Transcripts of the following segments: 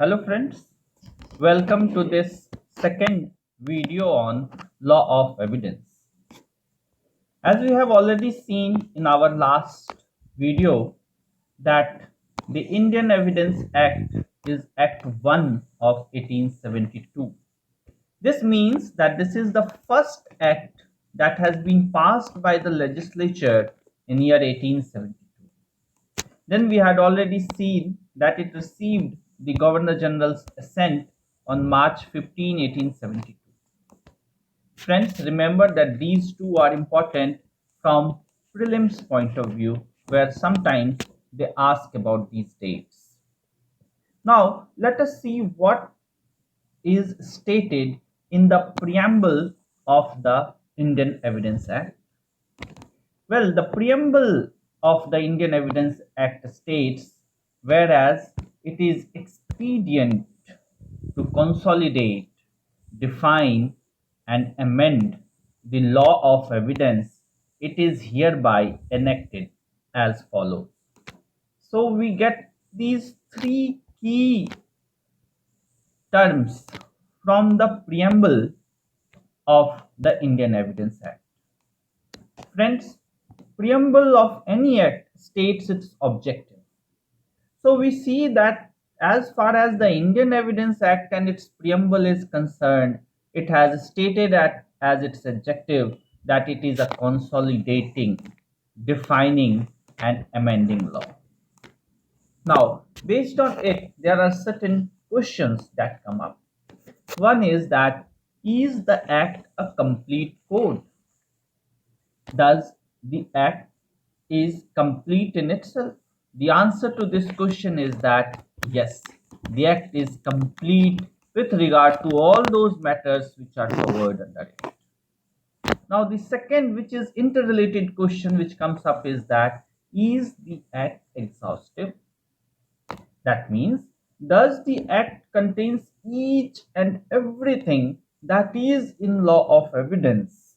Hello friends, welcome to this second video on law of evidence. As we have already seen in our last video that the Indian Evidence Act is Act 1 of 1872. This means that this is the first act that has been passed by the legislature in year 1872. Then we had already seen that it received the Governor General's assent on March 15, 1872. Friends, remember that these two are important from prelims point of view, where sometimes they ask about these dates. Now, let us see what is stated in the preamble of the Indian Evidence Act. Well, the preamble of the Indian Evidence Act states, whereas it is expedient to consolidate, define, and amend the law of evidence, it is hereby enacted as follows. So we get these three key terms from the preamble of the Indian Evidence Act. Friends, preamble of any act states its objective. So we see that as far as the Indian Evidence Act and its preamble is concerned, it has stated as its objective that it is a consolidating, defining, and amending law. Now, based on it, there are certain questions that come up. One is that, is the act a complete code? Does the act is complete in itself? The answer to this question is that yes, the act is complete with regard to all those matters which are covered under it. Now the second, which is interrelated question which comes up, is that, is the act exhaustive? That means, does the act contains each and everything that is in law of evidence?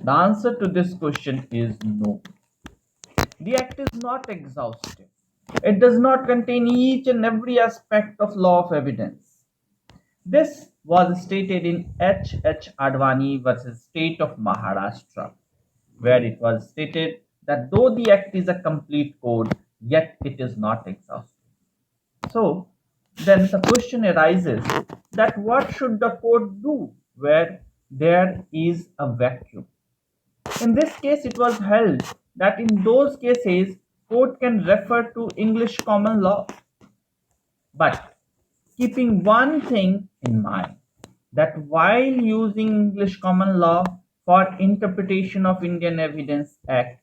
The answer to this question is no. The act is not exhaustive. It does not contain each and every aspect of law of evidence. This was stated in H. Advani versus State of Maharashtra, where it was stated that though the act is a complete code, yet it is not exhaustive. So, then the question arises that what should the court do where there is a vacuum? In this case, it was held that in those cases, court can refer to English common law. But keeping one thing in mind, that while using English common law for interpretation of Indian Evidence Act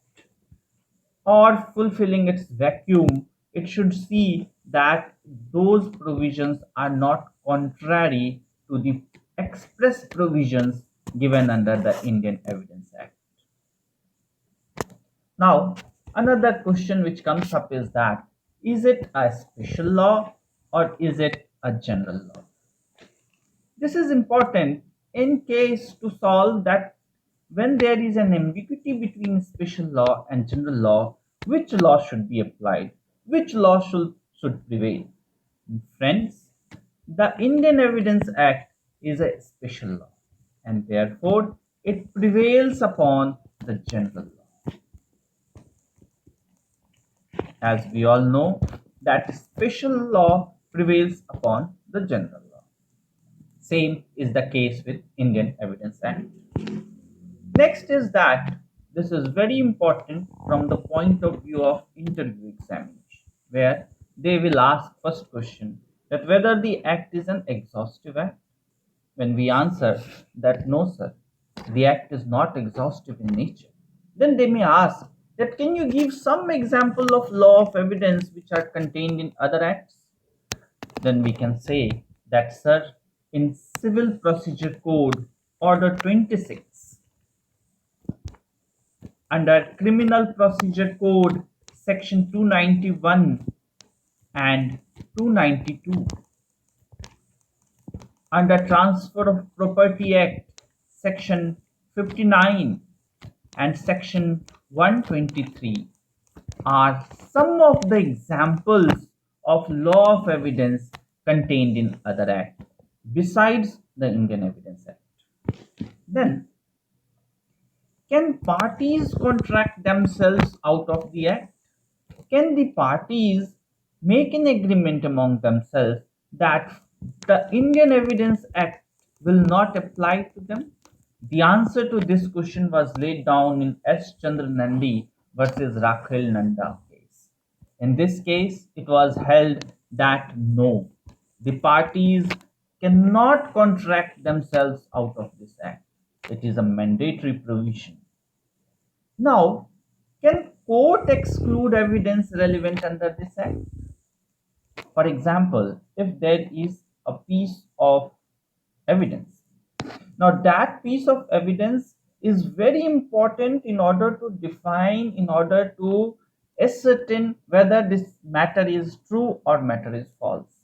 or fulfilling its vacuum, it should see that those provisions are not contrary to the express provisions given under the Indian Evidence Act. Now, another question which comes up is that, is it a special law or is it a general law? This is important in case to solve that when there is an ambiguity between special law and general law, which law should be applied, which law should prevail. Friends, the Indian Evidence Act is a special law and therefore it prevails upon the general law. As we all know that special law prevails upon the general law. Same is the case with Indian Evidence Act. Next is that this is very important from the point of view of interview examination, where they will ask first question that whether the act is an exhaustive act. When we answer that no sir, the act is not exhaustive in nature, then they may ask that can you give some example of law of evidence which are contained in other acts? Then we can say that sir, in Civil Procedure Code Order 26, under Criminal Procedure Code Section 291 and 292, under Transfer of Property Act Section 59 and Section 123 are some of the examples of law of evidence contained in other act besides the Indian Evidence Act. Then, can parties contract themselves out of the act? Can the parties make an agreement among themselves that the Indian Evidence Act will not apply to them? The answer to this question was laid down in S. Chandra Nandi versus Rakhel Nanda case. In this case, it was held that no, the parties cannot contract themselves out of this act. It is a mandatory provision. Now, can court exclude evidence relevant under this act? For example, if there is a piece of evidence, now that piece of evidence is very important in order to define, in order to ascertain whether this matter is true or matter is false.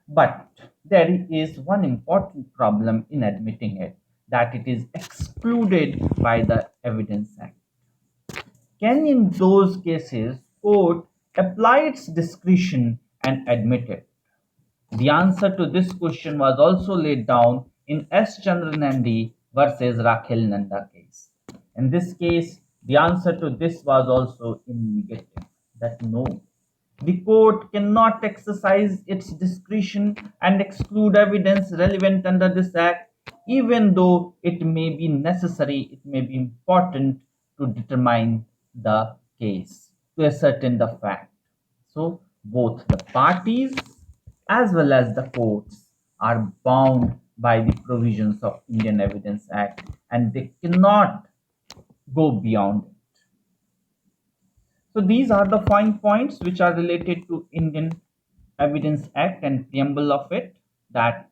But there is one important problem in admitting it, that it is excluded by the Evidence Act. Can in those cases court apply its discretion and admit it? The answer to this question was also laid down in S. Chandranandi versus Rakhel Nanda case. In this case, the answer to this was also in negative, that no, the court cannot exercise its discretion and exclude evidence relevant under this act, even though it may be necessary, it may be important to determine the case, to ascertain the fact. So, both the parties as well as the courts are bound by the provisions of Indian Evidence Act and they cannot go beyond it. So these are the fine points which are related to Indian Evidence Act and preamble of it. That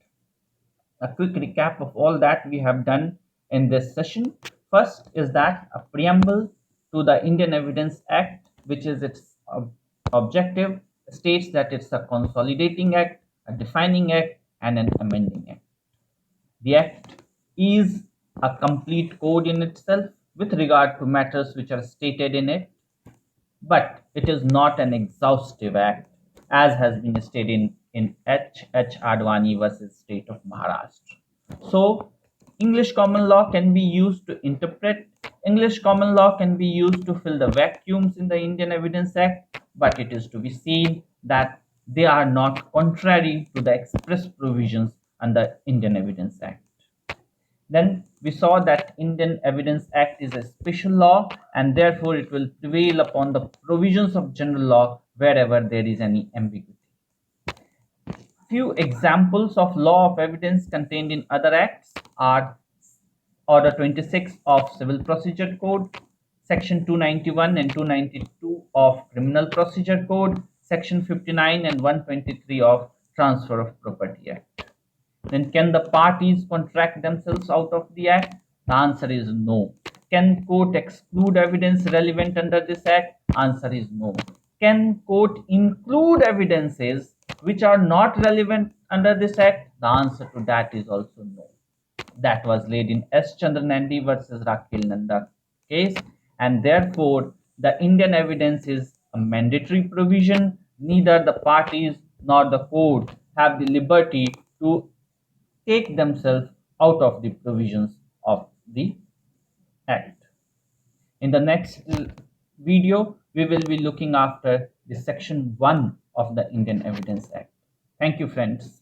a quick recap of all that we have done in this session. First is that a preamble to the Indian Evidence Act, which is its objective, states that it's a consolidating act, a defining act, and an amending act. The act is a complete code in itself with regard to matters which are stated in it, but it is not an exhaustive act, as has been stated in H. Advani versus State of Maharashtra. So, English common law can be used to interpret, English common law can be used to fill the vacuums in the Indian Evidence Act, but it is to be seen that they are not contrary to the express provisions under Indian Evidence Act. Then we saw that Indian Evidence Act is a special law and therefore it will prevail upon the provisions of general law wherever there is any ambiguity. Few examples of law of evidence contained in other acts are Order 26 of Civil Procedure Code, Section 291 and 292 of Criminal Procedure Code, Section 59 and 123 of Transfer of Property Act. Then can the parties contract themselves out of the act? The answer is no. Can court exclude evidence relevant under this act? Answer is no. Can court include evidences which are not relevant under this act? The answer to that is also no. That was laid in S. Chandranandi versus Rakhel Nanda case, and therefore the Indian evidence is a mandatory provision. Neither the parties nor the court have the liberty to take themselves out of the provisions of the act. In the next video, we will be looking after the section 1 of the Indian Evidence Act. Thank you, friends.